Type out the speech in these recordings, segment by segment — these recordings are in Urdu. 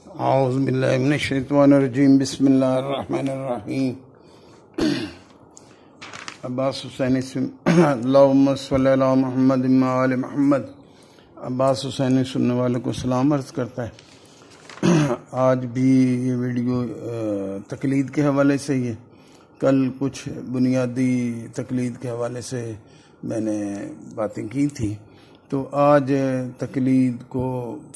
اعوذ باللہ من الشیطان الرجیم بسم اللہ الرحمن الرحیم عباس حسینی اللہم صلی علی محمد وعلی محمد عباس حسینی سننے والوں کو سلام عرض کرتا ہے۔ آج بھی یہ ویڈیو تقلید کے حوالے سے ہی ہے۔ کل کچھ بنیادی تقلید کے حوالے سے میں نے باتیں کی تھی، تو آج تقلید کو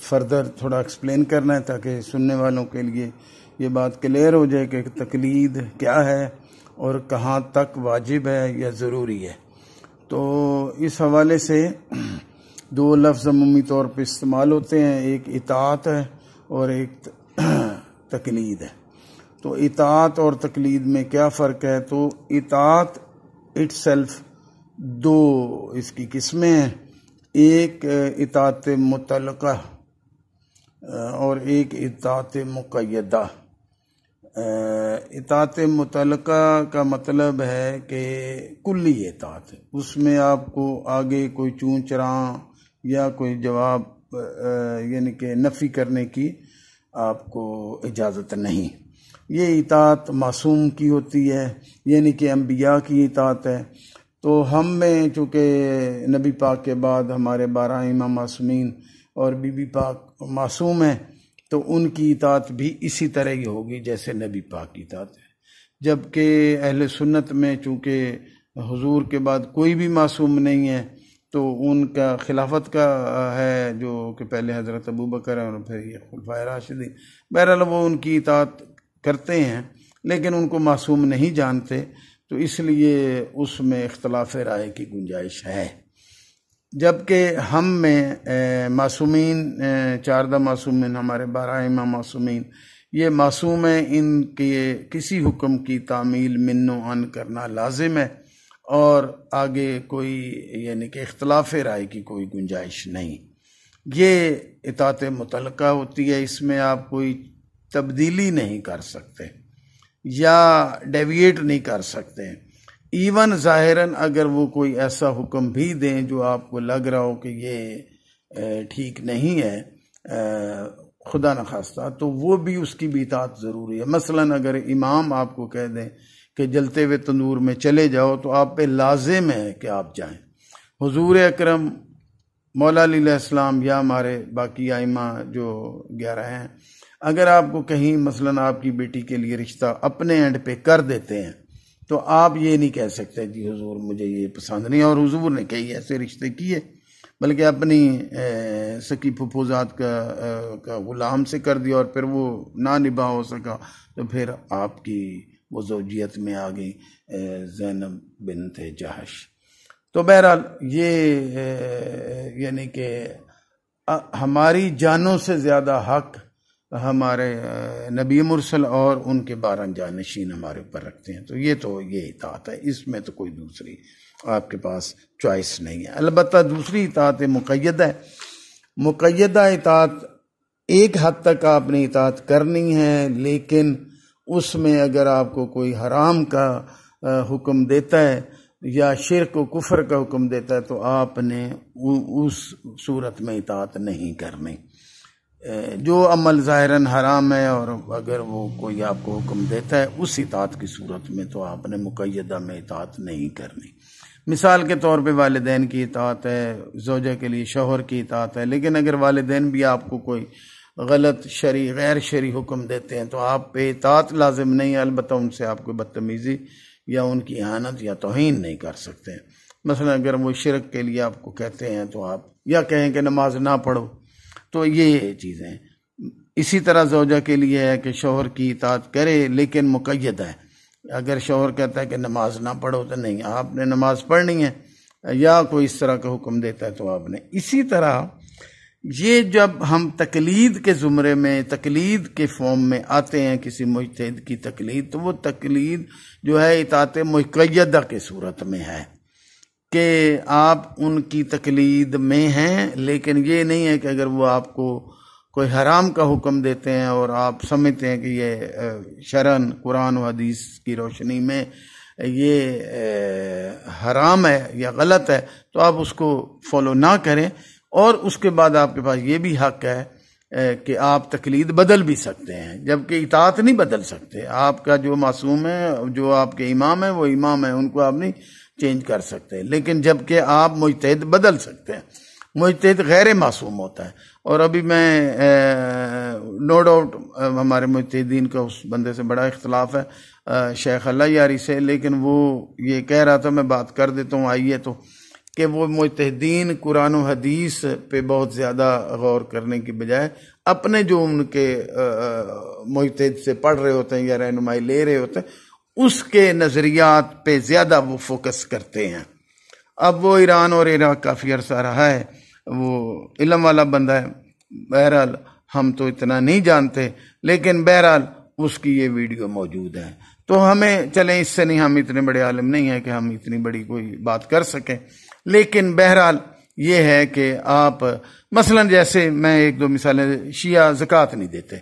فردر تھوڑا ایکسپلین کرنا ہے تاکہ سننے والوں کے لیے یہ بات کلیئر ہو جائے کہ تقلید کیا ہے اور کہاں تک واجب ہے یا ضروری ہے۔ تو اس حوالے سے دو لفظ عمومی طور پہ استعمال ہوتے ہیں، ایک اطاعت ہے اور ایک تقلید ہے۔ تو اطاعت اور تقلید میں کیا فرق ہے؟ تو اطاعت اٹ سیلف دو اس کی قسمیں ہیں، ایک اطاعت مطلقہ اور ایک اطاعت مقیدہ۔ اطاعت مطلقہ کا مطلب ہے کہ کلی اطاعت، اس میں آپ کو آگے کوئی چون چراں یا کوئی جواب یعنی کہ نفی کرنے کی آپ کو اجازت نہیں۔ یہ اطاعت معصوم کی ہوتی ہے، یعنی کہ انبیاء کی اطاعت ہے۔ تو ہم میں چونکہ نبی پاک کے بعد ہمارے 12 امام معصومین اور بی بی پاک معصوم ہیں، تو ان کی اطاعت بھی اسی طرح ہی ہوگی جیسے نبی پاک کی اطاعت ہے۔ جبکہ اہل سنت میں چونکہ حضور کے بعد کوئی بھی معصوم نہیں ہے، تو ان کا خلافت کا ہے جو کہ پہلے حضرت ابوبکر اور پھر یہ خلفائے راشدین، بہرحال وہ ان کی اطاعت کرتے ہیں لیکن ان کو معصوم نہیں جانتے، تو اس لیے اس میں اختلاف رائے کی گنجائش ہے۔ جبکہ ہم میں معصومین 14 معصومین، ہمارے 12 امام معصومین، یہ معصوم ہیں، ان کے کسی حکم کی تعمیل من و عن کرنا لازم ہے اور آگے کوئی یعنی کہ اختلاف رائے کی کوئی گنجائش نہیں۔ یہ اطاعت مطلقہ ہوتی ہے، اس میں آپ کوئی تبدیلی نہیں کر سکتے یا ڈیویٹ نہیں کر سکتے۔ ایون ظاہراً اگر وہ کوئی ایسا حکم بھی دیں جو آپ کو لگ رہا ہو کہ یہ ٹھیک نہیں ہے، خدا نخواستہ، تو وہ بھی اس کی بھی اطاعت ضروری ہے۔ مثلاً اگر امام آپ کو کہہ دیں کہ جلتے ہوئے تندور میں چلے جاؤ، تو آپ پہ لازم ہے کہ آپ جائیں۔ حضور اکرم مولا علی علیہ السلام یا ہمارے باقی ائمہ جو 11 ہیں، اگر آپ کو کہیں مثلاً آپ کی بیٹی کے لیے رشتہ اپنے اینڈ پہ کر دیتے ہیں، تو آپ یہ نہیں کہہ سکتے جی حضور مجھے یہ پسند نہیں، اور حضور نے کئی ایسے رشتے کیے بلکہ اپنی سکی پھپھوزاد کا غلام سے کر دیا اور پھر وہ نہ نبھا ہو سکا، تو پھر آپ کی وہ زوجیت میں آ گئی زینب بنت جہش۔ تو بہرحال یہ یعنی کہ ہماری جانوں سے زیادہ حق ہمارے نبی مرسل اور ان کے 12 جانشین ہمارے اوپر رکھتے ہیں، تو یہ اطاعت ہے، اس میں تو کوئی دوسری آپ کے پاس چوائس نہیں ہے۔ البتہ دوسری اطاعت مقیدہ ہے۔ مقیدہ اطاعت ایک حد تک آپ نے اطاعت کرنی ہے، لیکن اس میں اگر آپ کو کوئی حرام کا حکم دیتا ہے یا شرک و کفر کا حکم دیتا ہے، تو آپ نے اس صورت میں اطاعت نہیں کرنی۔ جو عمل ظاہراً حرام ہے اور اگر وہ کوئی آپ کو حکم دیتا ہے، اس اطاعت کی صورت میں تو آپ نے مقیدہ میں اطاعت نہیں کرنی۔ مثال کے طور پہ والدین کی اطاعت ہے، زوجہ کے لیے شوہر کی اطاعت ہے، لیکن اگر والدین بھی آپ کو کوئی غلط شرعی غیر شرعی حکم دیتے ہیں تو آپ پہ اطاعت لازم نہیں ہے، البتہ ان سے آپ کو بدتمیزی یا ان کی اہانت یا توہین نہیں کر سکتے۔ مثلا اگر وہ شرک کے لیے آپ کو کہتے ہیں تو آپ یا کہیں کہ نماز نہ پڑھو، تو یہ چیزیں۔ اسی طرح زوجہ کے لیے ہے کہ شوہر کی اطاعت کرے لیکن مقید ہے۔ اگر شوہر کہتا ہے کہ نماز نہ پڑھو تو نہیں، آپ نے نماز پڑھنی ہے، یا کوئی اس طرح کا حکم دیتا ہے تو آپ نے۔ اسی طرح یہ جب ہم تقلید کے زمرے میں، تقلید کے فارم میں آتے ہیں کسی مجتہد کی تقلید، تو وہ تقلید جو ہے اطاعت مقیدہ کے صورت میں ہے کہ آپ ان کی تقلید میں ہیں، لیکن یہ نہیں ہے کہ اگر وہ آپ کو کوئی حرام کا حکم دیتے ہیں اور آپ سمجھتے ہیں کہ یہ شرعاً قرآن و حدیث کی روشنی میں یہ حرام ہے یا غلط ہے، تو آپ اس کو فالو نہ کریں، اور اس کے بعد آپ کے پاس یہ بھی حق ہے کہ آپ تقلید بدل بھی سکتے ہیں، جبکہ اطاعت نہیں بدل سکتے۔ آپ کا جو معصوم ہے، جو آپ کے امام ہیں، وہ امام ہیں، ان کو آپ نہیں چینج کر سکتے، لیکن جبکہ آپ مجتہد بدل سکتے ہیں۔ مجتہد غیر معصوم ہوتا ہے، اور ابھی میں نو ڈاؤٹ ہمارے مجتہدین کا اس بندے سے بڑا اختلاف ہے، شیخ اللہ یاری سے، لیکن وہ یہ کہہ رہا تھا، میں بات کر دیتا ہوں آئیے تو، کہ وہ مجتہدین قرآن و حدیث پہ بہت زیادہ غور کرنے کی بجائے اپنے جو ان کے مجتہد سے پڑھ رہے ہوتے ہیں یا رہنمائی لے رہے ہوتے ہیں، اس کے نظریات پہ زیادہ وہ فوکس کرتے ہیں۔ اب وہ ایران اور عراق کافی عرصہ رہا ہے، وہ علم والا بندہ ہے، بہرحال ہم تو اتنا نہیں جانتے، لیکن بہرحال اس کی یہ ویڈیو موجود ہے، تو ہمیں چلیں اس سے نہیں، ہم اتنے بڑے عالم نہیں ہیں کہ ہم اتنی بڑی کوئی بات کر سکیں، لیکن بہرحال یہ ہے کہ آپ مثلا جیسے میں ایک دو مثالیں، شیعہ زکوٰۃ نہیں دیتے،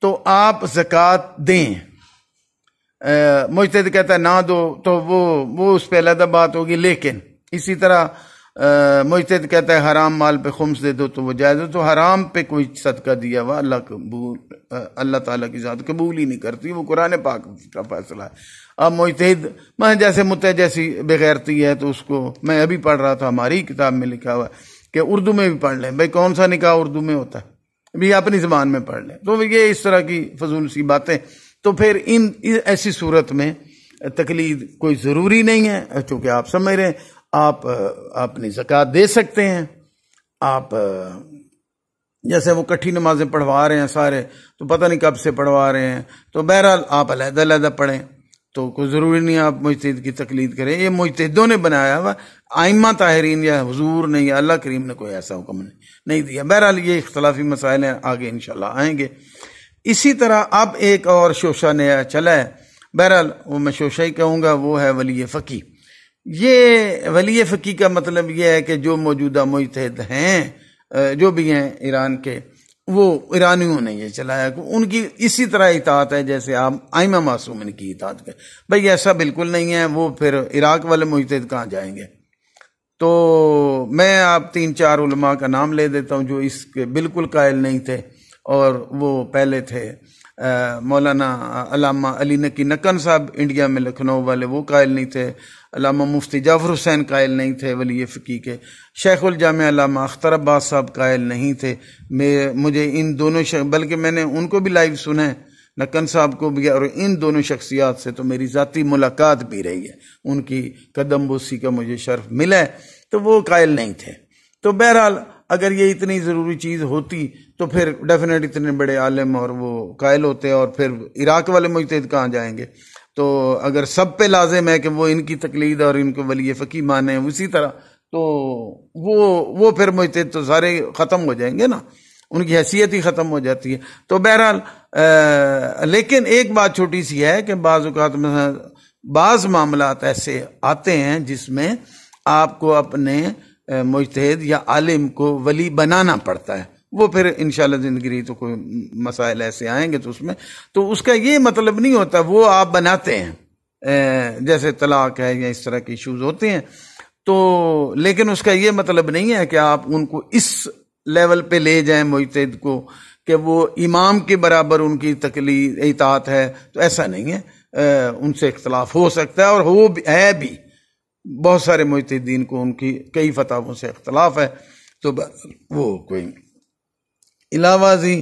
تو آپ زکوٰۃ دیں، مجتہد کہتا ہے نہ دو، تو وہ اس پہ علیحدہ بات ہوگی، لیکن اسی طرح مجتہد کہتا ہے حرام مال پہ خمس دے دو تو وہ جائز ہو، تو حرام پہ کوئی صدقہ دیا ہوا اللہ تعالیٰ کی ذات قبول ہی نہیں کرتی، وہ قرآن پاک کا فیصلہ ہے۔ اب مجتہد میں جیسے متحد جیسی بغیرتی ہے، تو اس کو میں ابھی پڑھ رہا تھا، ہماری کتاب میں لکھا ہوا ہے کہ اردو میں بھی پڑھ لیں، بھائی کون سا نکاح اردو میں ہوتا ہے، بھی اپنی زبان میں پڑھ لیں، تو یہ اس طرح کی فضول سی باتیں، تو پھر ایسی صورت میں تقلید کوئی ضروری نہیں ہے، چونکہ آپ سمجھ رہے ہیں آپ اپنی زکوٰۃ دے سکتے ہیں، آپ جیسے وہ کٹھی نمازیں پڑھوا رہے ہیں سارے، تو پتہ نہیں کب سے پڑھوا رہے ہیں، تو بہرحال آپ علیحدہ علیحدہ پڑھیں، تو کوئی ضروری نہیں آپ مجتہد کی تقلید کریں، یہ مجتہدوں نے بنایا ہوا، ائمہ طاہرین یا حضور نے یا اللہ کریم نے کوئی ایسا حکم نہیں دیا۔ بہرحال یہ اختلافی مسائل ہیں، آگے انشاءاللہ آئیں گے۔ اسی طرح اب ایک اور شوشہ نیا چلا ہے، بہرحال وہ میں شوشہ ہی کہوں گا، وہ ہے ولی فقی۔ یہ ولی فقی کا مطلب یہ ہے کہ جو موجودہ مجتہد ہیں، جو بھی ہیں ایران کے، وہ ایرانیوں نے یہ چلایا، ان کی اسی طرح اطاعت ہے جیسے آپ ائمہ معصومین کی اطاعت کریں۔ بھئی ایسا بالکل نہیں ہے، وہ پھر عراق والے مجتہد کہاں جائیں گے؟ تو میں آپ 3-4 علماء کا نام لے دیتا ہوں جو اس کے بالکل قائل نہیں تھے، اور وہ پہلے تھے مولانا علامہ علی نقی نکن صاحب انڈیا میں، لکھنؤ والے، وہ قائل نہیں تھے۔ علامہ مفتی جعفر حسین قائل نہیں تھے ولی فقی کے۔ شیخ الجامع علامہ اختر عباس صاحب قائل نہیں تھے۔ مجھے ان دونوں بلکہ میں نے ان کو بھی لائیو سنا ہے، نکن صاحب کو بھی، اور ان دونوں شخصیات سے تو میری ذاتی ملاقات بھی رہی ہے، ان کی قدم بوسی کا مجھے شرف ملا ہے، تو وہ قائل نہیں تھے۔ تو بہرحال اگر یہ اتنی ضروری چیز ہوتی تو پھر ڈیفینیٹ اتنے بڑے عالم اور وہ قائل ہوتے، اور پھر عراق والے مجتہد کہاں جائیں گے؟ تو اگر سب پہ لازم ہے کہ وہ ان کی تقلید اور ان کو ولی فقی مانیں اسی طرح، تو وہ پھر مجتہد تو سارے ختم ہو جائیں گے نا، ان کی حیثیت ہی ختم ہو جاتی ہے۔ تو بہرحال لیکن ایک بات چھوٹی سی ہے کہ بعض اوقات میں بعض معاملات ایسے آتے ہیں جس میں آپ کو اپنے مجتہد یا عالم کو ولی بنانا پڑتا ہے، وہ پھر انشاءاللہ زندگی رہی تو کوئی مسائل ایسے آئیں گے، تو اس میں تو اس کا یہ مطلب نہیں ہوتا وہ آپ بناتے ہیں، جیسے طلاق ہے یا اس طرح کے ایشوز ہوتے ہیں، تو لیکن اس کا یہ مطلب نہیں ہے کہ آپ ان کو اس لیول پہ لے جائیں مجتہد کو کہ وہ امام کے برابر ان کی تقلید اطاعت ہے، تو ایسا نہیں ہے۔ ان سے اختلاف ہو سکتا ہے، اور ہے بھی، بہت سارے مجتہدین کو ان کی کئی فتاووں سے اختلاف ہے، تو وہ کوئی علاوہ ازیں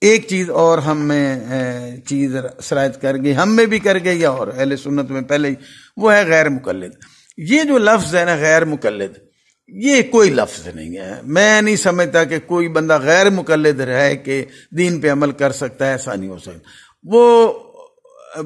ایک چیز اور ہم میں چیز سرایت کر گئی، ہم میں بھی کر گئی اور اہل سنت میں پہلے ہی، وہ ہے غیر مقلد۔ یہ جو لفظ ہے نا غیر مقلد، یہ کوئی لفظ نہیں ہے، میں نہیں سمجھتا کہ کوئی بندہ غیر مقلد رہے کہ دین پہ عمل کر سکتا ہے، ایسا نہیں ہو سکتا۔ وہ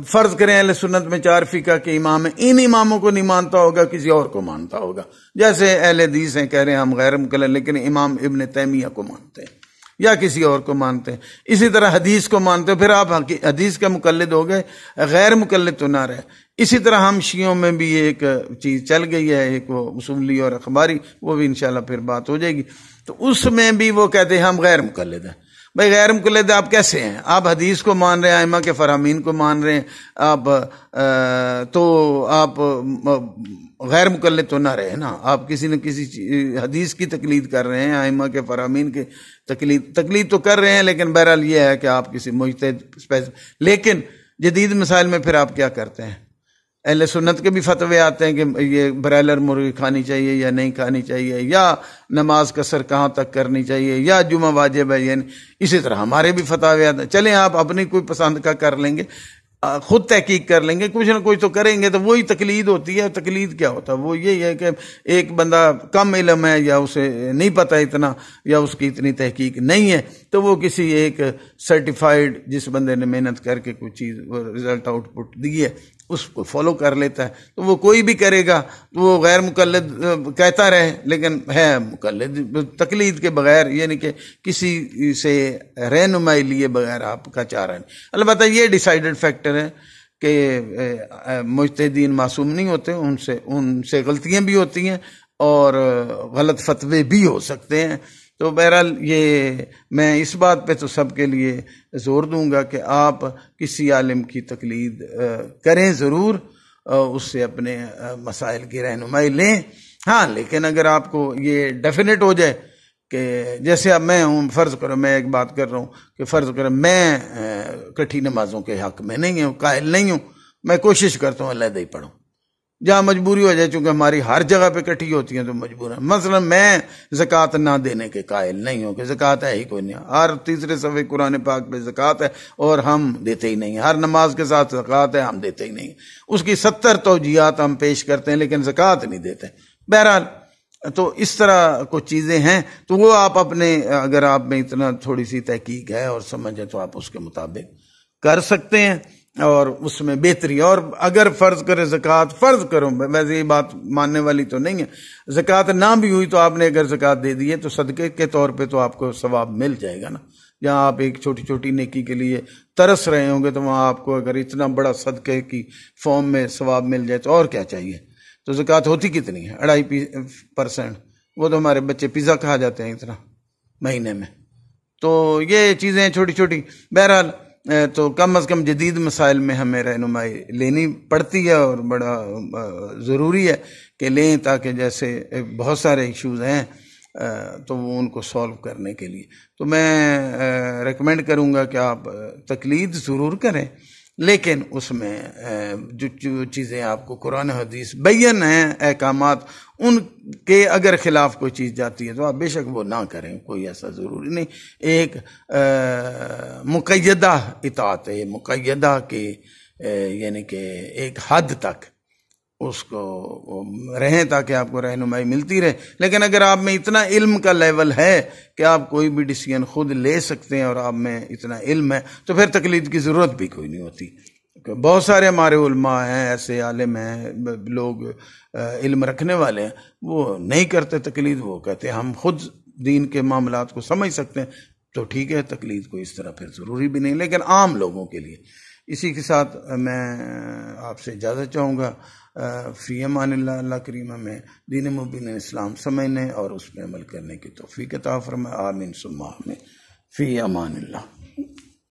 فرض کریں اہل سنت میں 4 فقہ کے امام ہیں، ان اماموں کو نہیں مانتا ہوگا، کسی اور کو مانتا ہوگا، جیسے اہل حدیث ہیں کہہ رہے ہیں ہم غیر مقلد، لیکن امام ابن تیمیہ کو مانتے ہیں یا کسی اور کو مانتے ہیں، اسی طرح حدیث کو مانتے ہیں، پھر آپ حدیث کا مقلد ہو گئے، غیر مقلد تو نہ رہے۔ اسی طرح ہم شیعوں میں بھی ایک چیز چل گئی ہے، ایک وہ اصولی اور اخباری، وہ بھی انشاءاللہ پھر بات ہو جائے گی، تو اس میں بھی وہ کہتے ہیں ہم غیر مقلد ہیں۔ بھائی غیر مقلد آپ کیسے ہیں؟ آپ حدیث کو مان رہے ہیں، ائمہ کے فرامین کو مان رہے ہیں، آپ تو آپ غیر مقلد تو نہ رہے نا، آپ کسی نہ کسی حدیث کی تقلید کر رہے ہیں، ائمہ کے فرامین کے تقلید تو کر رہے ہیں، لیکن بہرحال یہ ہے کہ آپ کسی مجتہد لیکن جدید مسائل میں پھر آپ کیا کرتے ہیں؟ اہل سنت کے بھی فتوے آتے ہیں کہ یہ برائلر مرغی کھانی چاہیے یا نہیں کھانی چاہیے، یا نماز قصر کہاں تک کرنی چاہیے، یا جمعہ واجب ہے، یعنی اسی طرح ہمارے بھی فتوے آتے ہیں۔ چلیں آپ اپنی کوئی پسند کا کر لیں گے، خود تحقیق کر لیں گے، کچھ نہ کچھ تو کریں گے، تو وہی تقلید ہوتی ہے۔ تقلید کیا ہوتا ہے؟ وہ یہی ہے کہ ایک بندہ کم علم ہے، یا اسے نہیں پتہ اتنا، یا اس کی اتنی تحقیق نہیں ہے، تو وہ کسی ایک سرٹیفائیڈ جس بندے نے محنت کر کے کوئی چیز رزلٹ آؤٹ پٹ دی ہے اس کو فالو کر لیتا ہے۔ تو وہ کوئی بھی کرے گا تو وہ غیر مقلد کہتا رہے، لیکن ہے مقلد تقلید کے بغیر، یعنی کہ کسی سے رہنمائی لیے بغیر آپ کا چارہ نہیں۔ البتہ یہ ڈیسائیڈڈ فیکٹر ہے کہ مجتہدین معصوم نہیں ہوتے، ان سے غلطیاں بھی ہوتی ہیں اور غلط فتوے بھی ہو سکتے ہیں۔ تو بہرحال یہ میں اس بات پہ تو سب کے لیے زور دوں گا کہ آپ کسی عالم کی تقلید کریں ضرور، اس سے اپنے مسائل کی رہنمائی لیں۔ ہاں لیکن اگر آپ کو یہ ڈیفینیٹ ہو جائے کہ جیسے اب میں ہوں، فرض کرو میں ایک بات کر رہا ہوں کہ فرض کرو میں کٹھی نمازوں کے حق میں نہیں ہوں، قائل نہیں ہوں، میں کوشش کرتا ہوں علیحدہ ہی پڑھوں، جہاں مجبوری ہو جائے، چونکہ ہماری ہر جگہ پہ کٹھی ہوتی ہیں تو مجبور ہیں۔ مثلا میں زکوٰۃ نہ دینے کے قائل نہیں ہوں کہ زکوٰۃ ہے ہی کوئی نہیں، ہر تیسرے صفحے قرآن پاک پہ زکوٰۃ ہے اور ہم دیتے ہی نہیں، ہر نماز کے ساتھ زکوٰۃ ہے ہم دیتے ہی نہیں، اس کی 70 توجیہات ہم پیش کرتے ہیں لیکن زکوٰۃ نہیں دیتے۔ بہرحال تو اس طرح کچھ چیزیں ہیں، تو وہ آپ اپنے اگر آپ میں اتنا تھوڑی سی تحقیق ہے اور سمجھ ہے تو آپ اس کے مطابق کر سکتے ہیں اور اس میں بہتری۔ اور اگر فرض کرے زکوٰۃ، فرض کرو ویسے یہ بات ماننے والی تو نہیں ہے، زکوٰۃ نہ بھی ہوئی تو آپ نے اگر زکوٰۃ دے دی ہے تو صدقے کے طور پہ تو آپ کو ثواب مل جائے گا نا۔ جہاں آپ ایک چھوٹی چھوٹی نیکی کے لیے ترس رہے ہوں گے تو وہاں آپ کو اگر اتنا بڑا صدقے کی فارم میں ثواب مل جائے تو اور کیا چاہیے۔ تو زکوٰۃ ہوتی کتنی ہے؟ 2.5%۔ وہ تو ہمارے بچے پیزا کھا جاتے ہیں اتنا مہینے میں۔ تو یہ چیزیں چھوٹی چھوٹی، بہرحال تو کم از کم جدید مسائل میں ہمیں رہنمائی لینی پڑتی ہے اور بڑا ضروری ہے کہ لیں، تاکہ جیسے بہت سارے ایشوز ہیں تو وہ ان کو سولو کرنے کے لیے تو میں ریکمینڈ کروں گا کہ آپ تقلید ضرور کریں، لیکن اس میں جو چیزیں آپ کو قرآن حدیث بین ہیں احکامات، ان کے اگر خلاف کوئی چیز جاتی ہے تو آپ بے شک وہ نہ کریں، کوئی ایسا ضروری نہیں۔ ایک مقیدہ اطاعت ہے، مقیدہ کے یعنی کہ ایک حد تک اس کو رہیں تاکہ آپ کو رہنمائی ملتی رہے۔ لیکن اگر آپ میں اتنا علم کا لیول ہے کہ آپ کوئی بھی ڈیسیژن خود لے سکتے ہیں اور آپ میں اتنا علم ہے تو پھر تقلید کی ضرورت بھی کوئی نہیں ہوتی۔ بہت سارے ہمارے علماء ہیں، ایسے عالم ہیں، لوگ علم رکھنے والے ہیں، وہ نہیں کرتے تقلید، وہ کہتے ہیں ہم خود دین کے معاملات کو سمجھ سکتے ہیں، تو ٹھیک ہے، تقلید کو اس طرح پھر ضروری بھی نہیں، لیکن عام لوگوں کے لیے۔ اسی کے ساتھ میں آپ سے اجازت چاہوں گا۔ فی امان اللہ، اللہ کریم ہمیں دین مبین اسلام سمجھنے اور اس پہ عمل کرنے کی توفیق عطا فرمائے، آمین ثم آمین۔ فی امان اللہ۔